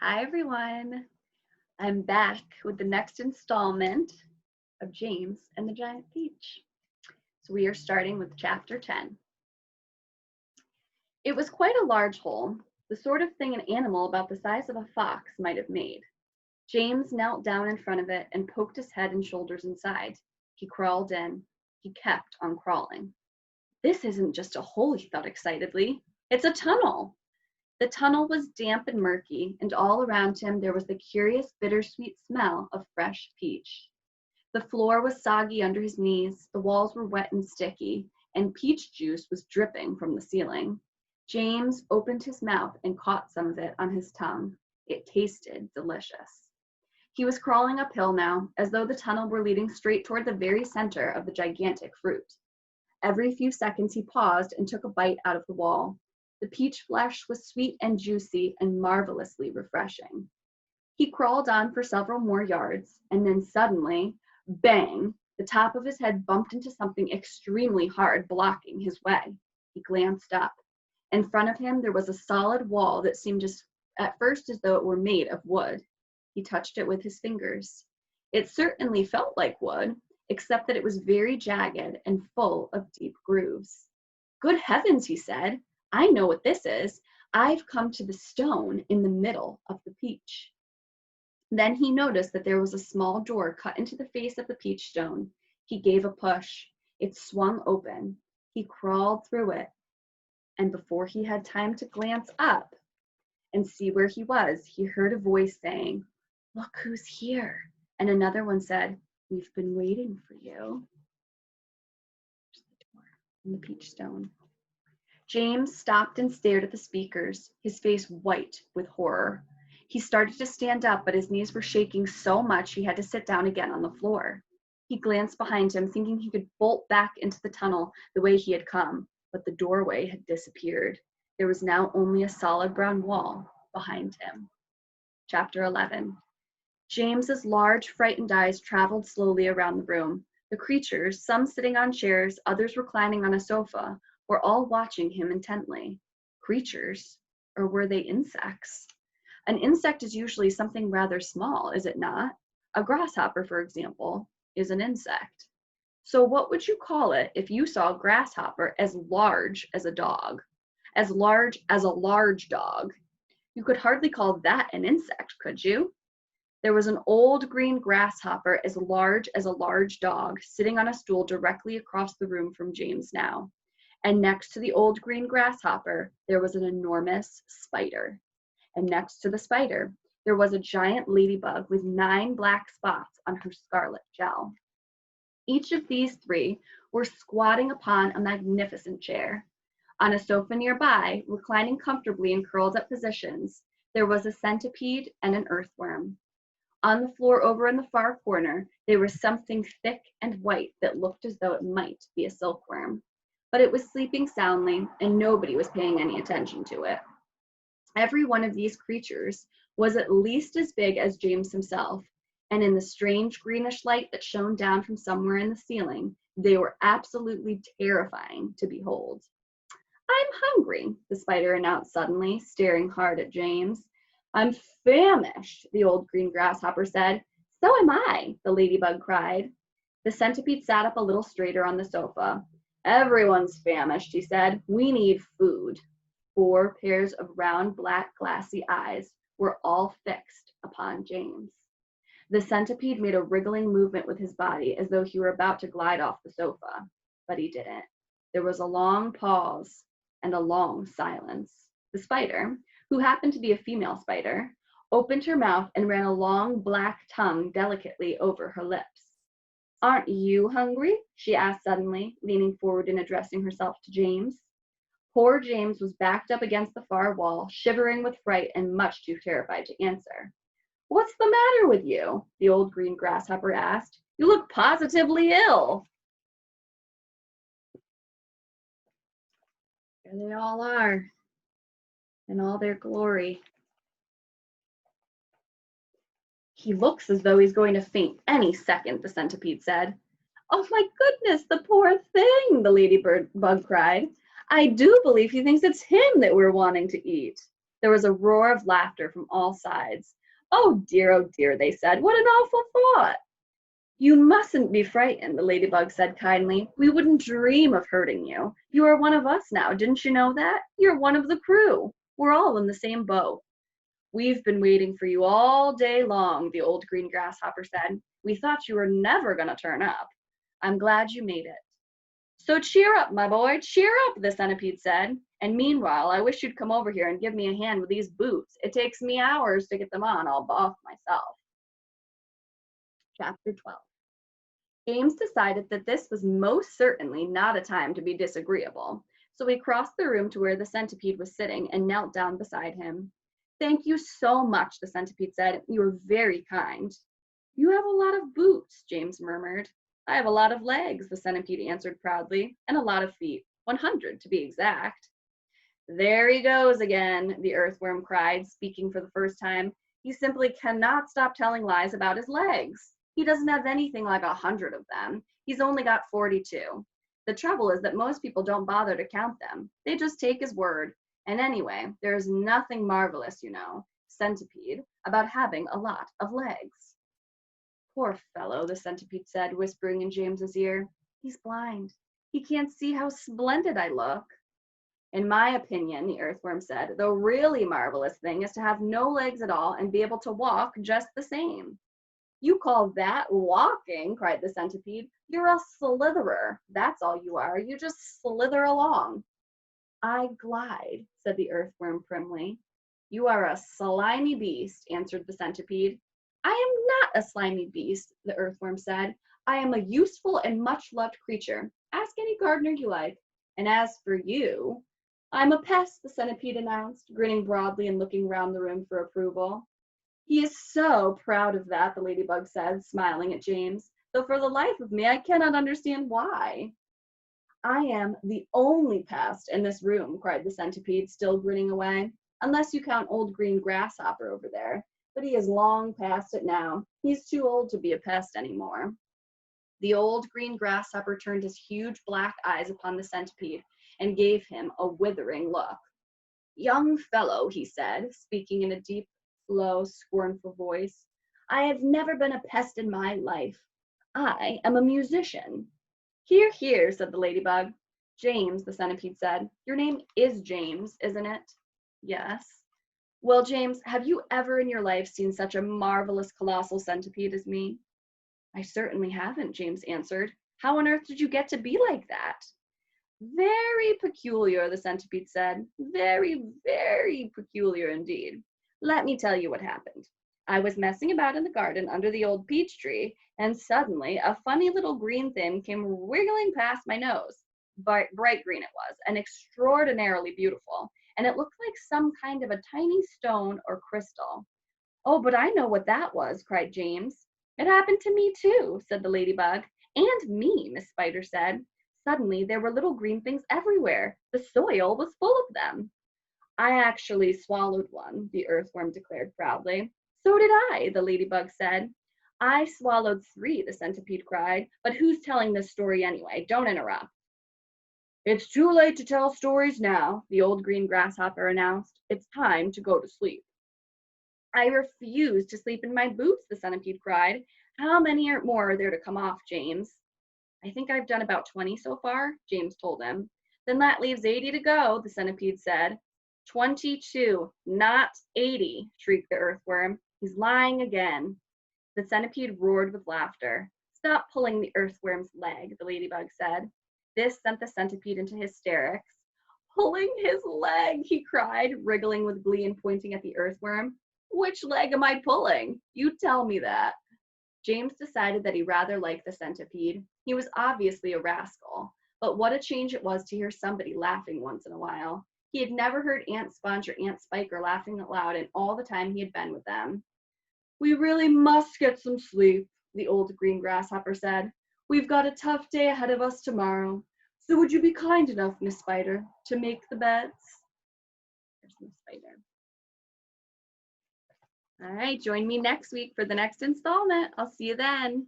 Hi everyone, I'm back with the next installment of James and the Giant Peach. So we are starting with chapter 10. It was quite a large hole, the sort of thing an animal about the size of a fox might have made. James knelt down in front of it and poked his head and shoulders inside. He crawled in. He kept on crawling. This isn't just a hole, he thought excitedly. It's a tunnel. The tunnel was damp and murky, and all around him there was the curious bittersweet smell of fresh peach. The floor was soggy under his knees, the walls were wet and sticky, and peach juice was dripping from the ceiling. James opened his mouth and caught some of it on his tongue. It tasted delicious. He was crawling uphill now, as though the tunnel were leading straight toward the very center of the gigantic fruit. Every few seconds he paused and took a bite out of the wall. The peach flesh was sweet and juicy and marvelously refreshing. He crawled on for several more yards, and then suddenly, bang, the top of his head bumped into something extremely hard, blocking his way. He glanced up. In front of him, there was a solid wall that seemed just at first as though it were made of wood. He touched it with his fingers. It certainly felt like wood, except that it was very jagged and full of deep grooves. "Good heavens," he said. "I know what this is. I've come to the stone in the middle of the peach." Then he noticed that there was a small door cut into the face of the peach stone. He gave a push. It swung open. He crawled through it, and before he had time to glance up and see where he was, he heard a voice saying, "Look who's here." And another one said, "We've been waiting for you." There's the door and the peach stone. James stopped and stared at the speakers, his face white with horror. He started to stand up, but his knees were shaking so much he had to sit down again on the floor. He glanced behind him, thinking he could bolt back into the tunnel the way he had come, but the doorway had disappeared. There was now only a solid brown wall behind him. Chapter 11. James's large, frightened eyes traveled slowly around the room. The creatures, some sitting on chairs, others reclining on a sofa, were all watching him intently. Creatures? Or were they insects? An insect is usually something rather small, is it not? A grasshopper, for example, is an insect. So what would you call it if you saw a grasshopper as large as a dog? As large as a large dog? You could hardly call that an insect, could you? There was an old green grasshopper as large as a large dog sitting on a stool directly across the room from James now. And next to the old green grasshopper, there was an enormous spider. And next to the spider, there was a giant ladybug with 9 black spots on her scarlet shell. Each of these 3 were squatting upon a magnificent chair. On a sofa nearby, reclining comfortably in curled up positions, there was a centipede and an earthworm. On the floor over in the far corner, there was something thick and white that looked as though it might be a silkworm. But it was sleeping soundly, and nobody was paying any attention to it. Every one of these creatures was at least as big as James himself, and in the strange greenish light that shone down from somewhere in the ceiling, they were absolutely terrifying to behold. "I'm hungry," the spider announced suddenly, staring hard at James. "I'm famished," the old green grasshopper said. "So am I," the ladybug cried. The centipede sat up a little straighter on the sofa. "Everyone's famished," he said. "We need food." 4 pairs of round, black, glassy eyes were all fixed upon James. The centipede made a wriggling movement with his body as though he were about to glide off the sofa, but he didn't. There was a long pause and a long silence. The spider, who happened to be a female spider, opened her mouth and ran a long black tongue delicately over her lips. "Aren't you hungry?" she asked suddenly, leaning forward and addressing herself to James. Poor James was backed up against the far wall, shivering with fright and much too terrified to answer. "What's the matter with you?" the old green grasshopper asked. "You look positively ill." There they all are, in all their glory. "He looks as though he's going to faint any second," the centipede said. "Oh my goodness, the poor thing," the ladybug cried. "I do believe he thinks it's him that we're wanting to eat." There was a roar of laughter from all sides. Oh dear, they said. What an awful thought. You mustn't be frightened, the ladybug said kindly. We wouldn't dream of hurting you. You are one of us now, didn't you know that? You're one of the crew. We're all in the same boat. We've been waiting for you all day long, the old green grasshopper said. We thought you were never going to turn up. I'm glad you made it. So cheer up, my boy, cheer up, the centipede said. And meanwhile, I wish you'd come over here and give me a hand with these boots. It takes me hours to get them on all off myself. Chapter 12. James decided that this was most certainly not a time to be disagreeable, so he crossed the room to where the centipede was sitting and knelt down beside him. Thank you so much, the centipede said. You are very kind. You have a lot of boots, James murmured. I have a lot of legs, the centipede answered proudly, and a lot of feet, 100 to be exact. There he goes again, the earthworm cried, speaking for the first time. He simply cannot stop telling lies about his legs. He doesn't have anything like 100 of them. He's only got 42. The trouble is that most people don't bother to count them. They just take his word. And anyway, there is nothing marvelous, centipede, about having a lot of legs. Poor fellow, the centipede said, whispering in James's ear. He's blind. He can't see how splendid I look. In my opinion, the earthworm said, the really marvelous thing is to have no legs at all and be able to walk just the same. You call that walking, cried the centipede. You're a slitherer. That's all you are. You just slither along. I glide, said the earthworm primly. You are a slimy beast, answered the centipede. I am not a slimy beast, the earthworm said. I am a useful and much-loved creature. Ask any gardener you like. And as for you, I'm a pest, the centipede announced, grinning broadly and looking round the room for approval. He is so proud of that, the ladybug said, smiling at James, though for the life of me I cannot understand why. I am the only pest in this room, cried the centipede, still grinning away, unless you count old green grasshopper over there. But he is long past it now. He's too old to be a pest anymore. The old green grasshopper turned his huge black eyes upon the centipede and gave him a withering look. Young fellow, he said, speaking in a deep, low, scornful voice, I have never been a pest in my life. I am a musician. Hear, hear, said the ladybug. James, the centipede said. Your name is James, isn't it? Yes. Well, James, have you ever in your life seen such a marvelous, colossal centipede as me? I certainly haven't, James answered. How on earth did you get to be like that? Very peculiar, the centipede said. Very, very peculiar indeed. Let me tell you what happened. I was messing about in the garden under the old peach tree, and suddenly a funny little green thing came wiggling past my nose. Bright green it was, and extraordinarily beautiful, and it looked like some kind of a tiny stone or crystal. Oh, but I know what that was, cried James. It happened to me too, said the ladybug. And me, Miss Spider said. Suddenly there were little green things everywhere. The soil was full of them. I actually swallowed one, the earthworm declared proudly. So did I, the ladybug said. I swallowed 3, the centipede cried. But who's telling this story anyway? Don't interrupt. It's too late to tell stories now, the old green grasshopper announced. It's time to go to sleep. I refuse to sleep in my boots, the centipede cried. How many more are there to come off, James? I think I've done about 20 so far, James told him. Then that leaves 80 to go, the centipede said. 22, not 80, shrieked the earthworm. He's lying again. The centipede roared with laughter. Stop pulling the earthworm's leg, the ladybug said. This sent the centipede into hysterics. Pulling his leg, he cried, wriggling with glee and pointing at the earthworm. Which leg am I pulling? You tell me that. James decided that he rather liked the centipede. He was obviously a rascal, but what a change it was to hear somebody laughing once in a while. He had never heard Aunt Sponge or Aunt Spiker laughing out loud in all the time he had been with them. We really must get some sleep, the old green grasshopper said. We've got a tough day ahead of us tomorrow. So would you be kind enough, Miss Spider, to make the beds? There's Miss Spider. All right, join me next week for the next installment. I'll see you then.